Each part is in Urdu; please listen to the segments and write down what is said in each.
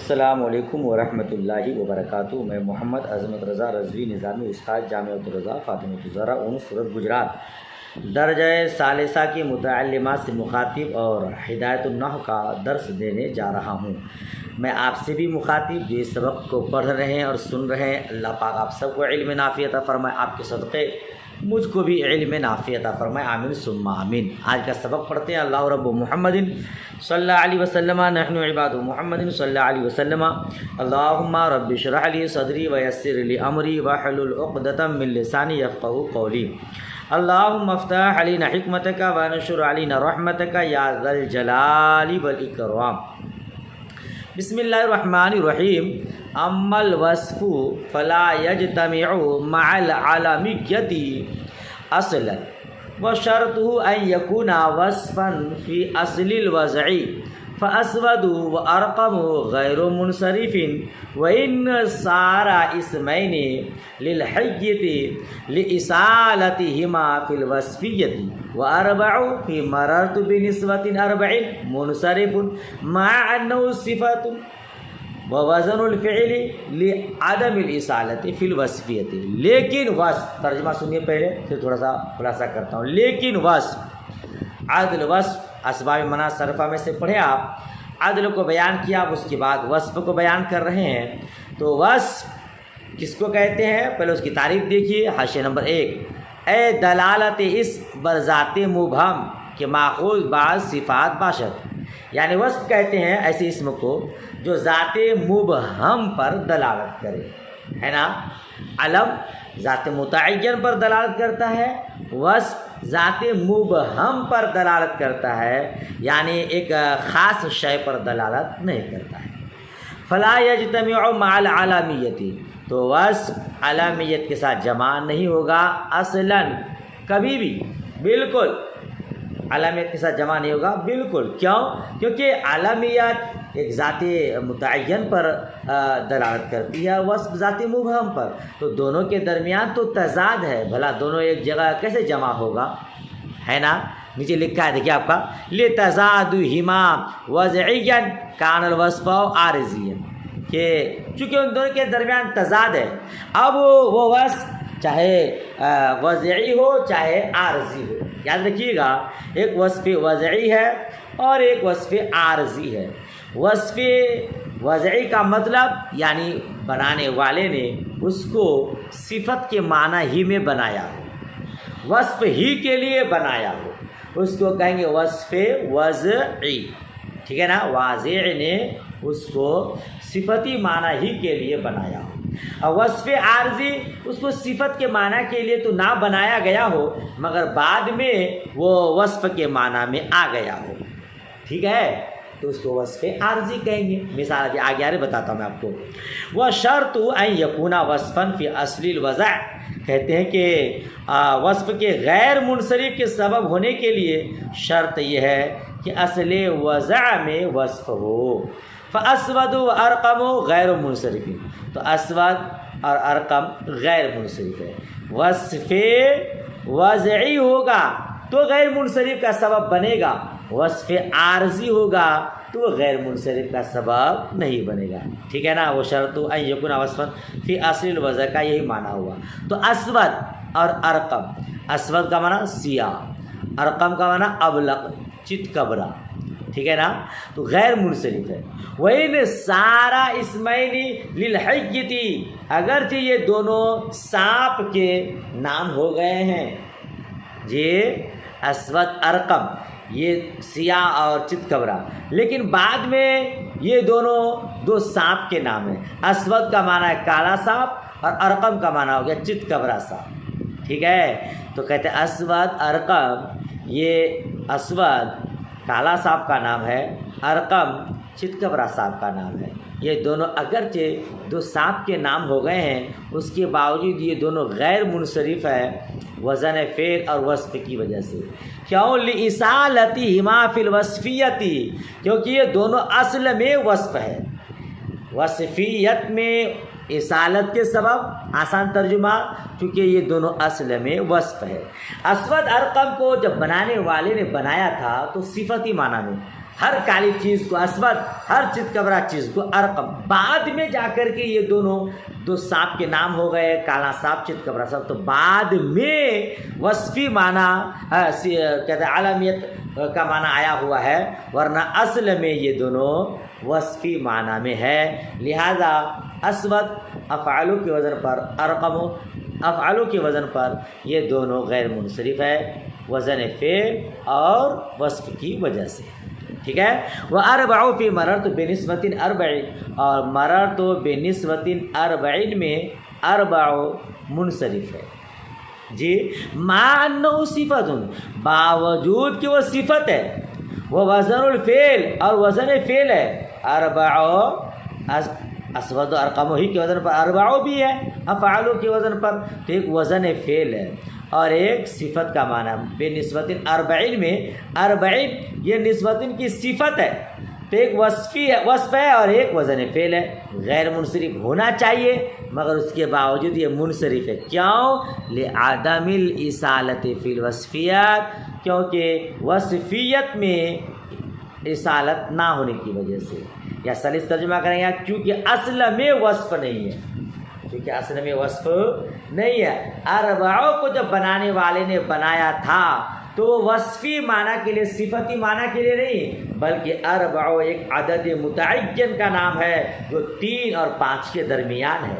السلام علیکم ورحمۃ اللہ وبرکاتہ۔ میں محمد عظمت رضا رضوی نظامی استاد جامعۃ الرضا فاطمہ الزہرا سورت گجرات درجہ ثالثہ کی متعلمات سے مخاطب اور ہدایت النحو کا درس دینے جا رہا ہوں۔ میں آپ سے بھی مخاطب جو اس سبق کو پڑھ رہے ہیں اور سن رہے ہیں، اللہ پاک آپ سب کو علم نافع عطا فرمائے، آپ کے صدقے مجھ کو بھی علم نافع عطا فرمائے، آمین ثم آمین۔ آج کا سبق پڑھتے ہیں۔ اللہ رب محمد صلی اللہ علیہ وسلم نحن عباد محمد صلی اللہ علیہ وسلم اللہم رب اشرح لی صدری ویسر لی امری واحلل عقدۃ من لسانی یفقہوا قولی اللہم افتح علینا حکمتک وانشر علینا رحمتک یا ذا الجلال والاکرام۔ بسم اللہ الرحمن الرحیم۔ اما الوصف فلا یجتمع مع العالمیت اصلا وشرطه ان يكون وصفا في اصل الوضع فاسود وارقم غیر منصرف وان صار اسمین للحیۃ لإصالتهما في الوصفیۃ واربع في مررت بنسبة اربع منصرف مع انه صفات ووزن الفعل لعدم الاصالت فی الوصفیت۔ لیکن وصف، ترجمہ سنیے پہلے پھر تھوڑا سا خلاصہ کرتا ہوں۔ لیکن وصف، عدل وصف اسباب منع صرفہ میں سے پڑھے آپ، عدل کو بیان کیا، اب اس کے بعد وصف کو بیان کر رہے ہیں۔ تو وصف کس کو کہتے ہیں؟ پہلے اس کی تعریف دیکھیے، حاشیہ نمبر 1۔ اے دلالت اس بر ذات مبہم کہ ماخوذ بعض صفات باشد، یعنی وصف کہتے ہیں ایسے اسم کو جو ذات مبہم پر دلالت کرے، ہے نا۔ علم ذات متعین پر دلالت کرتا ہے، وصف ذات مبہم پر دلالت کرتا ہے، یعنی ایک خاص شے پر دلالت نہیں کرتا ہے۔ فلا یجتمع مع العالمیت، تو وصف عالمیت کے ساتھ جمع نہیں ہوگا، اصلاً کبھی بھی، بالکل عالمیت کے ساتھ جمع نہیں ہوگا، بالکل۔ کیوں؟ کیونکہ عالمیت ایک ذات متعین پر دلالت کرتی ہے، وصف ذات مبہم پر، تو دونوں کے درمیان تو تضاد ہے، بھلا دونوں ایک جگہ کیسے جمع ہوگا، ہے نا۔ نیچے لکھا ہے دیکھیے آپ کا، لِتَضَادُهِمَا وَضْعِيًّا كَانَ الْوَصْفُ عَارِضِيًّا، کہ چونکہ ان دونوں کے درمیان تضاد ہے، اب وہ وصف چاہے وضعی ہو چاہے عارضی ہو، یاد رکھیے گا، ایک وصف وضعی ہے اور ایک وصف عارضی ہے۔ وصف وضعی کا مطلب یعنی بنانے والے نے اس کو صفت کے معنی ہی میں بنایا ہو، وصف ہی کے لیے بنایا ہو، اس کو کہیں گے وصف وضعی، ٹھیک ہے نا۔ واضع نے اس کو صفتی معنی ہی کے لیے بنایا ہو، اور وصف عارضی اس کو صفت کے معنی کے لیے تو نہ بنایا گیا ہو مگر بعد میں وہ وصف کے معنی میں آ گیا ہو، ٹھیک ہے، تو اس کو وصف عارضی کہیں گے۔ مثال ابھی آگے آرے بتاتا ہوں میں آپ کو۔ وَشَرْطُ أَن يَكُونَ وَصْفًا فِي أَصْلِ الْوَضْعِ، کہتے ہیں کہ وصف کے غیر منصرف کے سبب ہونے کے لیے شرط یہ ہے کہ اصل وضع میں وصف ہو۔ فَأَسْوَدُ وَأَرْقَمُ غیر منصرف، تو اسود اور ارقم غیر منصرف ہے۔ وصف وضعی ہوگا تو غیر منصرف کا سبب بنے گا، وصف عارضی ہوگا تو وہ غیر منصرف کا سبب نہیں بنے گا، ٹھیک ہے نا۔ وہ شرط ان یکون وصفا فی اصل الوضع کا یہی معنی ہوا۔ تو اسود اور ارقم، اسود کا معنی سیاہ، ارقم کا معنی ابلق چت کبرا، ٹھیک ہے نا، تو غیر منصرف ہے۔ وَإِنْ سَارَ اسْمَيْنِ لِلْحَيِّةِ، اگرچہ یہ دونوں سانپ کے نام ہو گئے ہیں، یہ اسود ارقم، یہ سیاہ اور چت کبرا، لیکن بعد میں یہ دونوں دو سانپ کے نام ہیں۔ اسود کا معنی ہے کالا سانپ اور ارقم کا معنی ہو گیا چت کبرا سانپ، ٹھیک ہے۔ تو کہتے ہیں اسود ارقم، یہ اسود کالا سانپ کا نام ہے، ارقم چت کبرا سانپ کا نام ہے۔ یہ دونوں اگرچہ دو سانپ کے نام ہو گئے ہیں، اس کے باوجود یہ دونوں غیر منصرف ہے وزن فعل اور وصف کی وجہ سے۔ کیوں؟ لِإِصَالَتِهِمَا فِي الْوَصْفِيَّةِ، کیونکہ یہ دونوں اصل میں وصف ہے، وصفیت میں اصالت کے سبب، آسان ترجمہ، چونکہ یہ دونوں اصل میں وصف ہے۔ اسود ارقم کو جب بنانے والے نے بنایا تھا تو صفتی معنی میں، ہر کالی چیز کو اسود، ہر چتکبرا چیز کو ارقم. بعد میں جا کر کے یہ دونوں دو سانپ کے نام ہو گئے، کالا سانپ، چتکبرا سانپ. تو بعد میں وصفی معنی کہتے ہیں عالمیت کا معنی آیا ہوا ہے، ورنہ اصل میں یہ دونوں وصفی معنی میں ہے. لہذا اسود افعالو کے وزن پر، ارقم افعالو کے وزن پر، یہ دونوں غیر منصرف ہے وزن فعل اور وصف کی وجہ سے. ٹھیک ہے. وَأَرْبَعُ فِي مَرَرْتُ بِنِسْبَةٍ أَرْبَعٍ، اور مررت بِنِسْبَةٍ أَرْبَعٍ میں اربع منصرف ہے. جی مع انه صفت، باوجود کہ وہ صفت ہے، وہ وزن الفعل اور وزن فعل ہے. اربع اسود و ارقم ہی کے وزن پر، اربع بھی ہے افعالو کے وزن پر، تو ایک وزن فعل ہے اور ایک صفت کا معنی. بے نسبت اربعین میں اربعین یہ نسبت کی صفت ہے، تو ایک وصف ہے اور ایک وزن فعل ہے. غیر منصرف ہونا چاہیے مگر اس کے باوجود یہ منصرف ہے. کیوں؟ لعدم الاصالۃ فی الوصفیات، کیونکہ وصفیت میں اصالت نہ ہونے کی وجہ سے. یا سلیس ترجمہ کریں گے کیونکہ اصل میں وصف نہیں ہے، کیونکہ اصل میں وصف نہیں ہے. اربعوں کو جب بنانے والے نے بنایا تھا تو وہ وصفی معنی کے لیے، صفتی معنی کے لیے نہیں، بلکہ اربعوں ایک عدد متعین کا نام ہے جو 3 اور 5 کے درمیان ہے.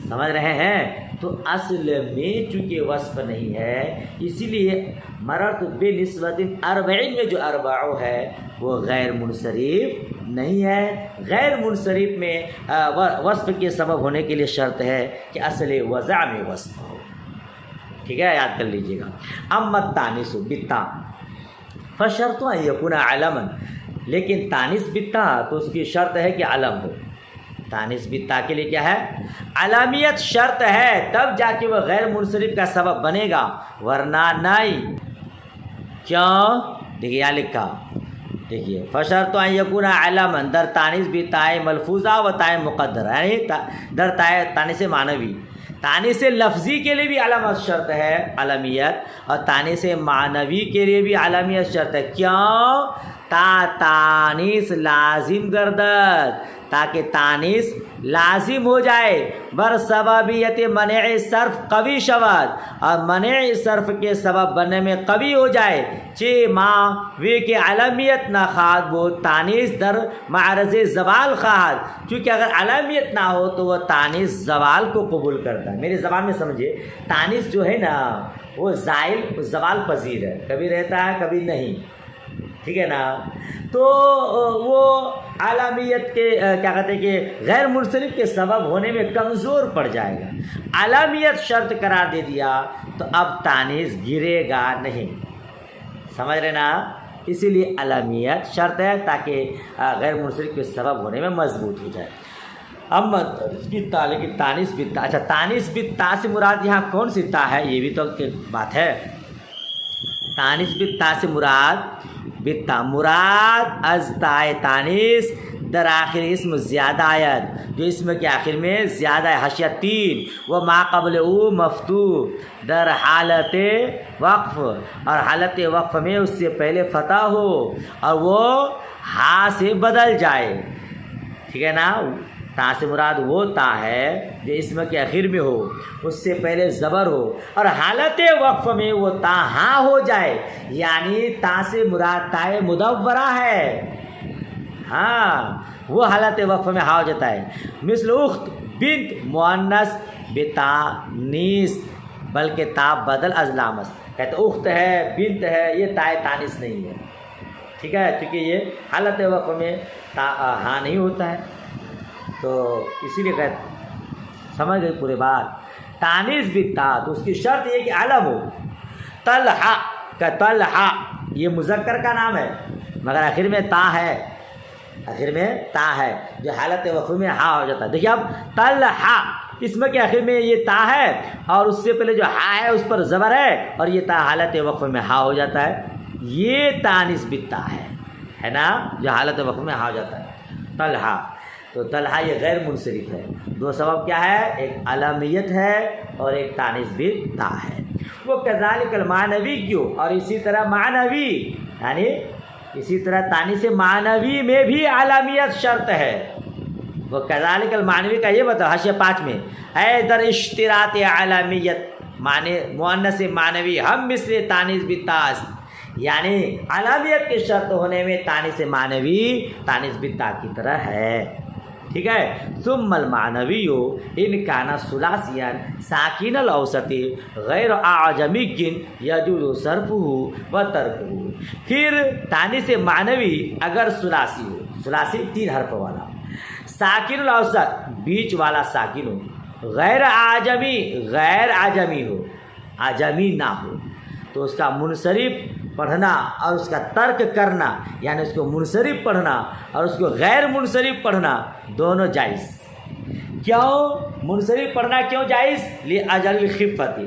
سمجھ رہے ہیں؟ تو اصل میں چونکہ وصف نہیں ہے، اسی لیے مررت بنسبت اربعین میں جو اربعوں ہے وہ غیر منصرف نہیں ہے. غیر منصرف میں وصف کے سبب ہونے کے لیے شرط ہے کہ اصل وضع میں وصف ہو. ٹھیک ہے، یاد کر لیجیے گا. اما التانیث بالتا فشرط ان یکون علما، لیکن تانیث بالتا تو اس کی شرط ہے کہ علم ہو. تانیث بالتا کے لیے کیا ہے؟ علامیت شرط ہے، تب جا کے وہ غیر منصرف کا سبب بنے گا، ورنہ نہیں. کیوں؟ دیکھیے یہاں لکھا، دیکھیے فشرط ان یکون علما در تانیث بالتاء ملفوظہ و تاء مقدر، یعنی در تانیث معنوی. تانیث لفظی کے لیے بھی علامت شرط ہے علامیت، اور تانیث معنوی کے لیے بھی علامیت شرط ہے. کیوں؟ تانیث لازم گردد، تاکہ تانیث لازم ہو جائے. بر سببیت منع صرف قوی شود، اور منع صرف کے سبب بننے میں قوی ہو جائے. چہ ماں وی کے علمیت نہ خواہد وہ تانیث در معرض زوال خواہد، کیونکہ اگر علمیت نہ ہو تو وہ تانیث زوال کو قبول کرتا ہے. میری زبان میں سمجھے، تانیث جو ہے نا وہ زائل زوال پذیر ہے، کبھی رہتا ہے کبھی نہیں. ٹھیک ہے نا؟ تو وہ علامیت کے کیا کہتے ہیں کہ غیر منصرف کے سبب ہونے میں کمزور پڑ جائے گا. علامیت شرط قرار دے دیا تو اب تانیث گرے گا نہیں. سمجھ رہے نا؟ اسی لیے علامیت شرط ہے تاکہ غیر منصرف کے سبب ہونے میں مضبوط ہو جائے. اب لیکن تانیث بالتا، اچھا تانیث بالتا سے مراد یہاں کون سی تا ہے؟ یہ بھی تو بات ہے. تانیث بالتا سے مراد بالتا مراد از تائے تانیث در آخر اسم زیادہ آیت، جو اسم کے آخر میں زیادہ ہے، حاشیہ 3، وہ ما قبل او مفتوح در حالت وقف، اور حالت وقف میں اس سے پہلے فتح ہو اور وہ ہا سے بدل جائے. ٹھیک ہے نا؟ تا سے مراد وہ تا ہے جو اسم کے آخر میں ہو، اس سے پہلے زبر ہو، اور حالت وقف میں وہ تا ہاں ہو جائے. یعنی تا سے مراد تائے مدورہ ہے. ہاں وہ حالت وقف میں ہاں ہو جاتا ہے. مثل اخت بنت مؤنث بتانیث، بلکہ تا بدل از لامس. کہتے اخت ہے، بنت ہے، یہ تائے تانیث نہیں ہے. ٹھیک ہے، کیونکہ یہ حالت وقف میں تا ہاں نہیں ہوتا ہے، تو اسی لیے کہتے سمجھ گئے پورے بات. تانیث بالتا تو اس کی شرط یہ کہ علم ہو. طلحہ کا طلحہ یہ مذکر کا نام ہے مگر آخر میں تا ہے، آخر میں تا ہے جو حالت وقف میں ہا ہو جاتا ہے. دیکھیے اب طلحہ اسم کے آخر میں یہ تا ہے اور اس سے پہلے جو ہا ہے اس پر زبر ہے اور یہ تا حالت وقف میں ہا ہو جاتا ہے. یہ تانیث بالتا ہے نا، جو حالت وقف میں ہا ہو جاتا ہے. طلحہ، تو طلحہ یہ غیر منصرف ہے. دو سبب کیا ہے؟ ایک علامیت ہے اور ایک تانیث بالتا ہے. وہ کذالک المعنوی کیوں، اور اسی طرح معنوی یعنی اسی طرح تانیث معنوی میں بھی علامیت شرط ہے. وہ کذالک المعنوی کا یہ بتا حاشیہ 5 میں اے در اشتراط علامیت معنی مؤنث معنوی ہم مثل تانیث بالتاء، یعنی علامیت کے شرط ہونے میں تانیث معنوی تانیث بالتاء کی طرح ہے. ٹھیک ہے. ثم المعنوی ان کان ثلاثیا ساکن الاوسط غیر اعجمی یجوز صرفه و ترکه. پھر تانیث معنوی اگر ثلاثی ہو، ثلاثی 3 حرف والا، ساکن الاوسط بیچ والا ساکن ہو، غیر اعجمی ہو، اعجمی نہ ہو، تو اس کا منصرف پڑھنا اور اس کا ترک کرنا، یعنی اس کو منصرف پڑھنا اور اس کو غیر منصرف پڑھنا دونوں جائز. کیوں منصرف پڑھنا کیوں جائز؟ لأجل خفت،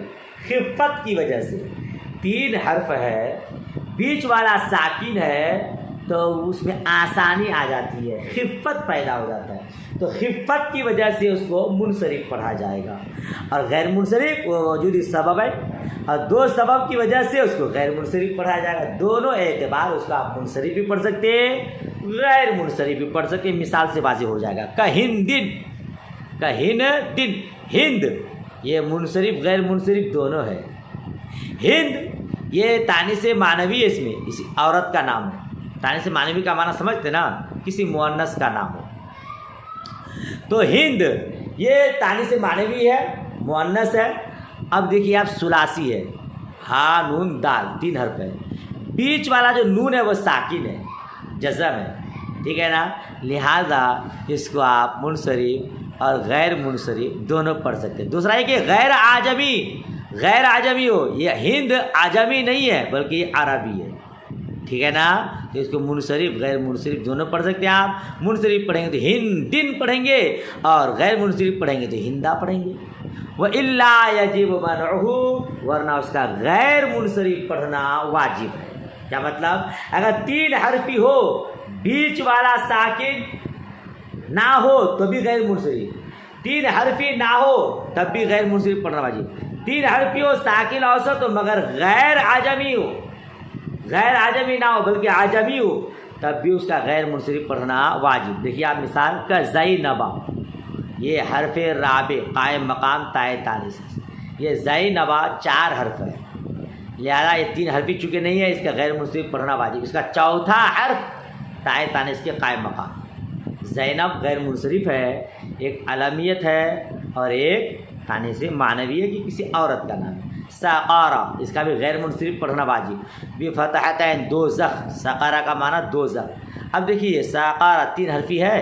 خفت کی وجہ سے. 3 حرف ہے، بیچ والا ساکن ہے تو اس میں آسانی آ جاتی ہے، خفت پیدا ہو جاتا ہے، تو خفت کی وجہ سے اس کو منصرف پڑھا جائے گا. اور غیر منصرف وہ موجودی سبب ہے، اور 2 سبب کی وجہ سے اس کو غیر منصرف پڑھا جائے گا. دونوں اعتبار اس کو آپ منصرف بھی پڑھ سکتے ہیں، غیر منصرف بھی پڑھ سکتے ہیں. مثال سے واضح ہو جائے گا. کہندن، کہندن، ہند یہ منصرف غیر منصرف دونوں ہے. ہند یہ تانیث معنوی ہے، اس میں کسی عورت کا نام ہے. تانیث معنوی کا معنی سمجھتے نا، کسی مؤنث کا نام ہو. تو ہند یہ تانیث معنوی ہے، مؤنث ہے. اب دیکھیے آپ ثلاثی ہے، ہا نون دال 3 حرف ہے، بیچ والا جو نون ہے وہ ساکن ہے، جزم ہے. ٹھیک ہے نا. لہذا اس کو آپ منصرف اور غیر منصرف دونوں پڑھ سکتے ہیں. دوسرا ہے کہ غیر اعجمی، غیر اعجمی ہو. یہ ہند اعجمی نہیں ہے بلکہ یہ عربی ہے. ٹھیک ہے نا. تو اس کو منصرف غیر منصرف دونوں پڑھ سکتے ہیں آپ. منصرف پڑھیں گے تو ہندن پڑھیں گے اور غیر منصرف پڑھیں گے تو ہندا پڑھیں گے. وَإِلَّا يَجِبُ مَنْعُهُ، ورنہ اس کا غیر منصرف پڑھنا واجب ہے. کیا مطلب؟ اگر 3 حرفی ہو، بیچ والا ساکن نہ ہو تو بھی غیر منصرف، 3 حرفی نہ ہو تب بھی غیر منصرف پڑھنا واجب. 3 حرفی ہو، ساکن اوسط ہو مگر غیر اعجمی ہو، غیر اعجمی نہ ہو بلکہ اعجمی ہو، تب بھی اس کا غیر منصرف پڑھنا واجب. دیکھیے آپ مثال کا زینبا، یہ حرف رابع قائم مقام تائے تانیث. یہ زینبا 4 حرف ہے، لہذا یہ 3 حرفی چونکہ نہیں ہے اس کا غیر منصرف پڑھنا واجب. اس کا چوتھا حرف تائے تانیث کے قائم مقام. زینب غیر منصرف ہے، ایک علامیت ہے اور ایک تانیث معنوی ہے کہ کسی عورت کا نام ہے. سقارہ اس کا بھی غیر منصرف پڑھنا واجب. بفتحتین 2 زخ، سقارہ کا معنی 2 زخ. اب دیکھیے سقارہ 3 حرفی ہے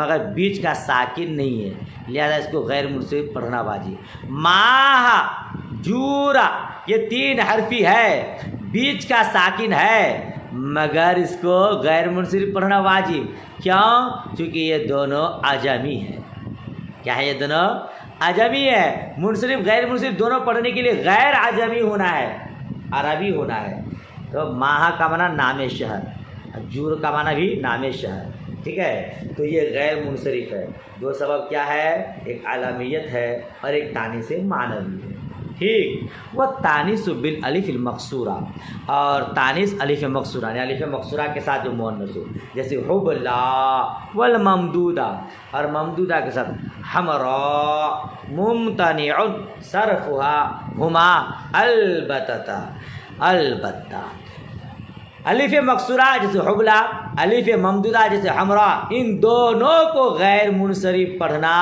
مگر بیچ کا ساکن نہیں ہے، لہذا اس کو غیر منصرف پڑھنا واجب. ماہ جورا یہ 3 حرفی ہے، بیچ کا ساکن ہے مگر اس کو غیر منصرف پڑھنا واجب. کیوں؟ چونکہ یہ دونوں اعجمی ہیں. کیا ہے؟ یہ دونوں اعجمی ہے. منصرف غیر منصرف دونوں پڑھنے کے لیے غیر اعجمی ہونا ہے، عربی ہونا ہے. تو ماہ کا معنی نام شہر، جور کا معنی بھی نام شہر. ٹھیک ہے. تو یہ غیر منصرف ہے. 2 سبب کیا ہے؟ ایک علامیت ہے اور ایک تانیث معنوی ہے. ٹھیک. وہ تانیث بالالف المقصورہ، اور تانیث الف مقصورہ یعنی الف مقصورہ کے ساتھ جو مؤنث ہو، جیسے حبلا والممدودہ، اور ممدودہ کے ساتھ حمراء ممتنع صرفها ہما البتہ. البتہ الف مقصورہ جیسے حبلا، الف ممدودہ جیسے حمراء، ان دونوں کو غیر منصرف پڑھنا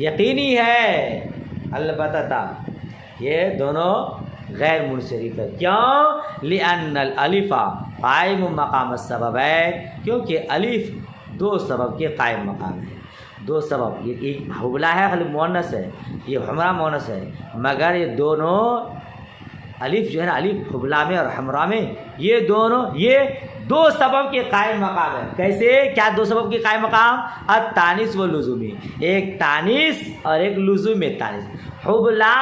یقینی ہے. البتہ یہ دونوں غیر منصرف ہے. کیوں؟ لأن الالف قائم مقام السبب ہے، کیونکہ الف 2 سبب کے قائم مقام ہے. 2 سبب، یہ ایک حبلا ہے خالی مؤنث ہے، یہ حمراء مؤنث ہے، مگر یہ دونوں الف جو ہے نا، الف حبلا میں اور حمراء میں، یہ دونوں یہ 2 سبب کے قائم مقام ہے. کیسے؟ کیا 2 سبب کے قائم مقام؟ التانیث و لزومی، ایک تانیث اور ایک لزوم تانیث. حبلا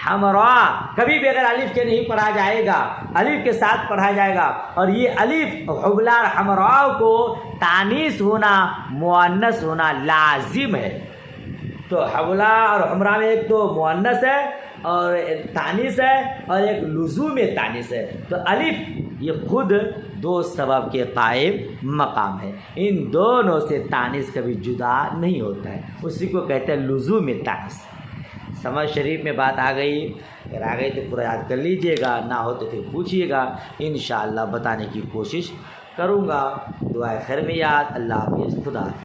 حمراء کبھی بھی اگر الف کے نہیں پڑھا جائے گا، الف کے ساتھ پڑھا جائے گا، اور یہ الف حبلا اور حمراء کو تانیث ہونا مؤنث ہونا لازم ہے. تو حبلا اور حمراء میں ایک تو مؤنث ہے اور تانیث ہے اور ایک لزوم تانیث ہے. تو الف یہ خود دو سبب کے قائم مقام ہے، ان دونوں سے تانیث کبھی جدا نہیں ہوتا ہے، اسی کو کہتے ہیں لزوم تانیث۔ سمجھ شریف میں بات آ گئی؟ اگر آ گئی تو پورا یاد کر لیجئے گا، نہ ہو تو پھر پوچھیے گا، انشاءاللہ بتانے کی کوشش کروں گا۔ دعائے خیر میں یاد۔ اللہ حافظ، خدا حافظ۔